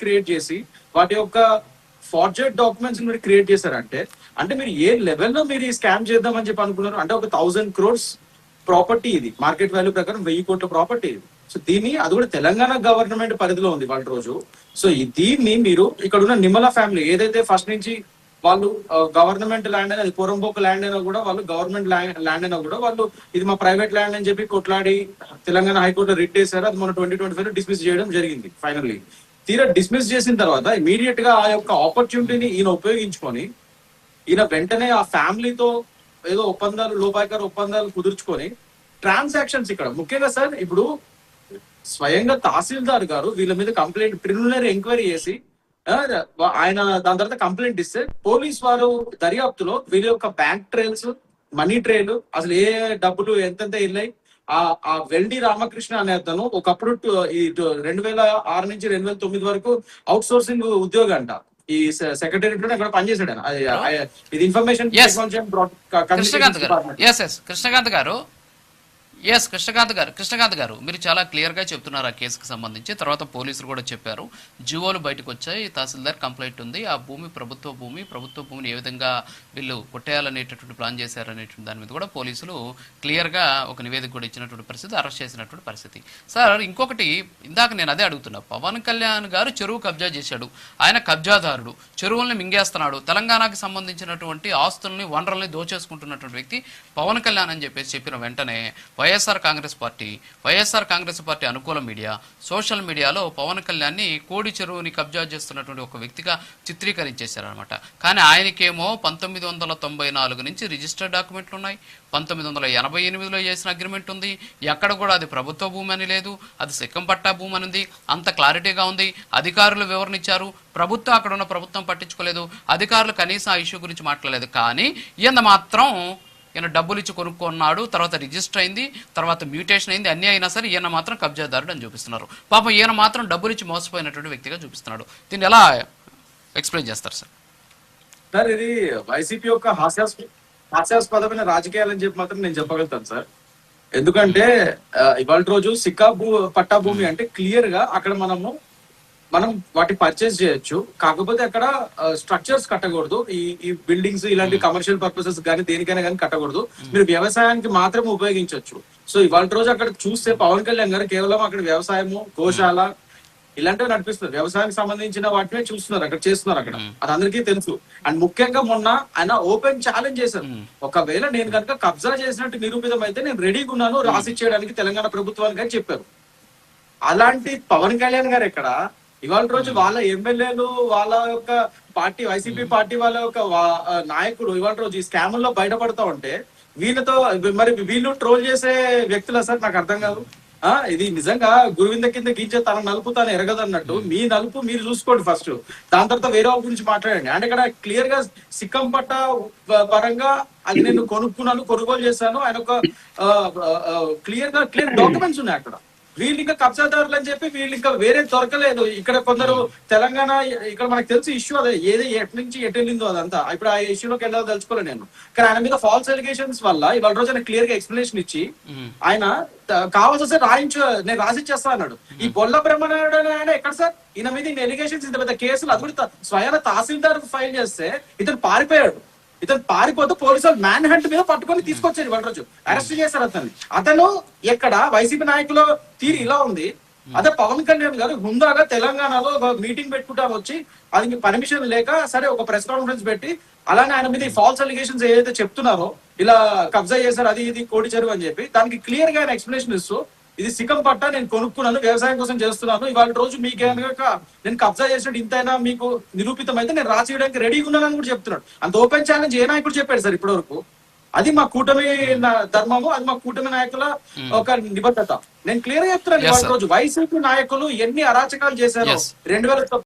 Create చేసి వాటి యొక్క ఫార్జెట్ డాక్యుమెంట్స్ మీరు క్రియేట్ చేశారంటే అంటే మీరు ఏ లెవెల్లో మీరు ఈ స్కామ్ చేద్దామని చెప్పి అనుకున్నారు. అంటే ఒక 1000 crores ప్రాపర్టీ ఇది, మార్కెట్ వాల్యూ ప్రకారం 1000 కోట్ల ప్రాపర్టీ ఇది. సో దీన్ని అది కూడా తెలంగాణ గవర్నమెంట్ పరిధిలో ఉంది వాళ్ళ రోజు. సో దీన్ని మీరు ఇక్కడ ఉన్న నిమ్మల ఫ్యామిలీ ఏదైతే ఫస్ట్ నుంచి వాళ్ళు గవర్నమెంట్ ల్యాండ్ అయినా, పొరంబోకు ల్యాండ్ అయినా కూడా వాళ్ళు గవర్నమెంట్ ల్యాండ్ అయినా కూడా వాళ్ళు ఇది మా ప్రైవేట్ ల్యాండ్ అని చెప్పి కొట్లాడి తెలంగాణ హైకోర్టులో రిట్ చేశారు. అది మన 2025 లో డిస్మిస్ చేయడం జరిగింది. ఫైనల్లీ తీరా డిస్మిస్ చేసిన తర్వాత ఇమీడియట్ గా ఆ యొక్క ఆపర్చునిటీని ఈయన ఉపయోగించుకొని ఈయన వెంటనే ఆ ఫ్యామిలీతో ఏదో ఒప్పందాలు, లోపాయకర ఒప్పందాలు కుదుర్చుకొని ట్రాన్సాక్షన్స్ ఇక్కడ ముఖ్యంగా సార్ ఇప్పుడు స్వయంగా తహసీల్దార్ గారు వీళ్ళ మీద కంప్లైంట్ ప్రిలిమినరీ ఎంక్వైరీ చేసి ఆయన దాని తర్వాత కంప్లైంట్ ఇస్తే పోలీస్ వారు దర్యాప్తులో వీళ్ళ యొక్క బ్యాంక్ ట్రైల్స్, మనీ ట్రైల్, అసలు ఏ డబ్బులు ఎంతెంత వెళ్ళాయి, ఆ వెల్డి రామకృష్ణ అనే అతను ఒకప్పుడు ఈ 2006 నుంచి 2009 వరకు అవుట్ సోర్సింగ్ ఉద్యోగి అంట. ఈ సెక్రటేరియట్ లో అక్కడ పనిచేశాడు. ఇది ఇన్ఫర్మేషన్ కృష్ణకాంత్ గారు కృష్ణకాంత్ గారు మీరు చాలా క్లియర్ గా చెప్తున్నారు ఆ కేసుకు సంబంధించి. తర్వాత పోలీసులు కూడా చెప్పారు, జీవోలు బయటకు వచ్చాయి, తహసీల్దార్ కంప్లైంట్ ఉంది, ఆ భూమి ప్రభుత్వ భూమిని ఏ విధంగా వీళ్ళు కొట్టేయాలనేటటువంటి ప్లాన్ చేశారనేటువంటి దాని మీద కూడా పోలీసులు క్లియర్ గా ఒక నివేదిక కూడా ఇచ్చినటువంటి పరిస్థితి, అరెస్ట్ చేసినటువంటి పరిస్థితి. సార్ ఇంకొకటి ఇందాక నేను అదే అడుగుతున్నా, పవన్ కళ్యాణ్ గారు చెరువు కబ్జా చేశాడు, ఆయన కబ్జాదారుడు, చెరువుల్ని మింగేస్తున్నాడు, తెలంగాణకు సంబంధించినటువంటి ఆస్తుల్ని వనరుల్ని దోచేసుకుంటున్నటువంటి వ్యక్తి పవన్ కళ్యాణ్ అని చెప్పిన వెంటనే వైఎస్ఆర్ కాంగ్రెస్ పార్టీ అనుకూల మీడియా, సోషల్ మీడియాలో పవన్ కళ్యాణ్ ని కోడి చెరువుని కబ్జా చేస్తున్నటువంటి ఒక వ్యక్తిగా చిత్రీకరించేశారనమాట. కానీ ఆయనకేమో 1994 నుంచి రిజిస్టర్డ్ డాక్యుమెంట్లు ఉన్నాయి, 1988లో చేసిన అగ్రిమెంట్ ఉంది, ఎక్కడ కూడా అది ప్రభుత్వ భూమి అని లేదు, అది సిక్కం పట్టా భూమి అని ఉంది, అంత క్లారిటీగా ఉంది. అధికారులు వివరణ ఇచ్చారు, అక్కడ ఉన్న ప్రభుత్వం పట్టించుకోలేదు, అధికారులు కనీసం ఆ ఇష్యూ గురించి మాట్లాడలేదు. కానీ ఈయన మాత్రం ఈయన డబ్బులు ఇచ్చి కొనుక్కున్నాడు, తర్వాత రిజిస్టర్ అయింది, తర్వాత మ్యూటేషన్ అయింది, అన్నీ అయినా సరే ఈయన మాత్రం కబ్జాదారుడు అని చూపిస్తున్నారు. పాపం ఈయన మాత్రం డబ్బులు ఇచ్చి మోసపోయినటువంటి వ్యక్తిగా చూపిస్తున్నాడు. దీన్ని ఎలా ఎక్స్ప్లెయిన్ చేస్తారు సార్? సార్ ఇది వైసీపీ యొక్క హాస్యాస్పదమైన రాజకీయాలని చెప్పి మాత్రం నేను చెప్పగలుగుతాను సార్. ఎందుకంటే ఇవాళ రోజు సిక్కా పట్టా భూమి అంటే క్లియర్ గా అక్కడ మనం వాటి పర్చేస్ చేయొచ్చు, కాకపోతే అక్కడ స్ట్రక్చర్స్ కట్టకూడదు, ఈ బిల్డింగ్స్ ఇలాంటి కమర్షియల్ పర్పసెస్ కానీ దేనికైనా కానీ కట్టకూడదు, మీరు వ్యవసాయానికి మాత్రమే ఉపయోగించవచ్చు. సో ఇవాళ రోజు అక్కడ చూస్తే పవన్ కళ్యాణ్ గారు కేవలం అక్కడ వ్యవసాయము, గోశాల ఇలాంటివి నడిపిస్తారు, వ్యవసాయానికి సంబంధించిన వాటినే చూస్తున్నారు, అక్కడ చేస్తున్నారు, అక్కడ అది అందరికీ తెలుసు. అండ్ ముఖ్యంగా మొన్న ఆయన ఓపెన్ ఛాలెంజ్ చేశారు, ఒకవేళ నేను కనుక కబ్జా చేసినట్టు నిరూపితం అయితే నేను రెడీగా ఉన్నాను రాసిచ్చేయడానికి తెలంగాణ ప్రభుత్వానికి అని చెప్పారు. అలాంటి పవన్ కళ్యాణ్ గారు ఎక్కడ ఇవాళ రోజు వాళ్ళ ఎమ్మెల్యేలు, వాళ్ళ యొక్క పార్టీ, వైసీపీ పార్టీ వాళ్ళ యొక్క నాయకుడు ఇవాళ రోజు ఈ స్కాముల్లో బయటపడతా ఉంటే వీళ్ళతో మరి వీళ్ళు ట్రోల్ చేసే వ్యక్తులా సార్? నాకు అర్థం కాదు. ఇది నిజంగా గురువింద కింద గీంచే తన నలుపు తాను ఎరగదన్నట్టు మీ నలుపు మీరు చూసుకోండి ఫస్ట్, దాని తర్వాత వేరే వాళ్ళ గురించి మాట్లాడండి. అంటే ఇక్కడ క్లియర్ గా సిక్కం పట్ట పరంగా అది నేను కొనుగోలు చేశాను, ఆయన ఒక క్లియర్ డాక్యుమెంట్స్ ఉన్నాయి అక్కడ. వీళ్ళు ఇంకా కబ్జాదారులు అని చెప్పి వీళ్ళు ఇంకా వేరే దొరకలేదు. ఇక్కడ కొందరు తెలంగాణ ఇక్కడ మనకు తెలిసి ఇష్యూ అదే, ఏది ఎటు నుంచి ఎటు వెళ్ళిందో అదంతా. ఇప్పుడు ఆ ఇష్యూలోకి వెళ్ళాలో తెలుసుకోలేదు నేను. కానీ ఆయన మీద ఫాల్స్ ఎలిగేషన్స్ వల్ల ఇవాళ రోజు ఆయన క్లియర్ గా ఎక్స్ప్లెనేషన్ ఇచ్చి ఆయన కావాల్సి వస్తే నేను రాసిచ్చేస్తా అన్నాడు. ఈ బొల్ల బ్రహ్మనాయుడు ఆయన ఎక్కడ సార్? ఈయన మీద ఇన్ని ఎలిగేషన్స్, ఇంత పెద్ద కేసులు, అది కూడా స్వయాన తహసీల్దార్ ఫైల్ చేస్తే ఇతను పారిపోయాడు. ఇతను పారిపోతే పోలీసులు మ్యాన్ హంట్ మీద పట్టుకొని తీసుకొచ్చారు, ఇవాళ రోజు అరెస్ట్ చేశారు అతను ఎక్కడ వైసీపీ నాయకుల తీరు ఇలా ఉంది. అదే పవన్ కళ్యాణ్ గారు హుందాగా తెలంగాణలో ఒక మీటింగ్ పెట్టుకుంటా వచ్చి అది పర్మిషన్ లేక సరే ఒక ప్రెస్ కాన్ఫరెన్స్ పెట్టి అలానే ఆయన మీద ఫాల్స్ అలిగేషన్స్ ఏదైతే చెప్తున్నారో ఇలా కబ్జా చేశారు అది ఇది కోడి చెరువు అని చెప్పి దానికి క్లియర్ గా ఆయన ఎక్స్ప్లెనేషన్ ఇస్తూ ఇది సిక్కం పట్ట నేను కొనుక్కున్నాను, వ్యవసాయం కోసం చేస్తున్నాను, ఇవాళ రోజు మీకు కనుక నేను కబ్జా చేసినట్టు ఇంతైనా మీకు నిరూపితం అయితే నేను రాసియడానికి రెడీగా ఉన్నానని కూడా చెప్తున్నాడు. అంత ఓపెన్ ఛాలెంజ్ ఏ నాయకుడు చెప్పాడు సార్ ఇప్పటి వరకు? అది మా కూటమి ధర్మము, అది మా కూటమి నాయకుల ఒక నిబద్ధత. నేను క్లియర్ గా చెప్తున్నాను, ఇవాళ రోజు వైసీపీ నాయకులు ఎన్ని అరాచకాలు చేశారో 2000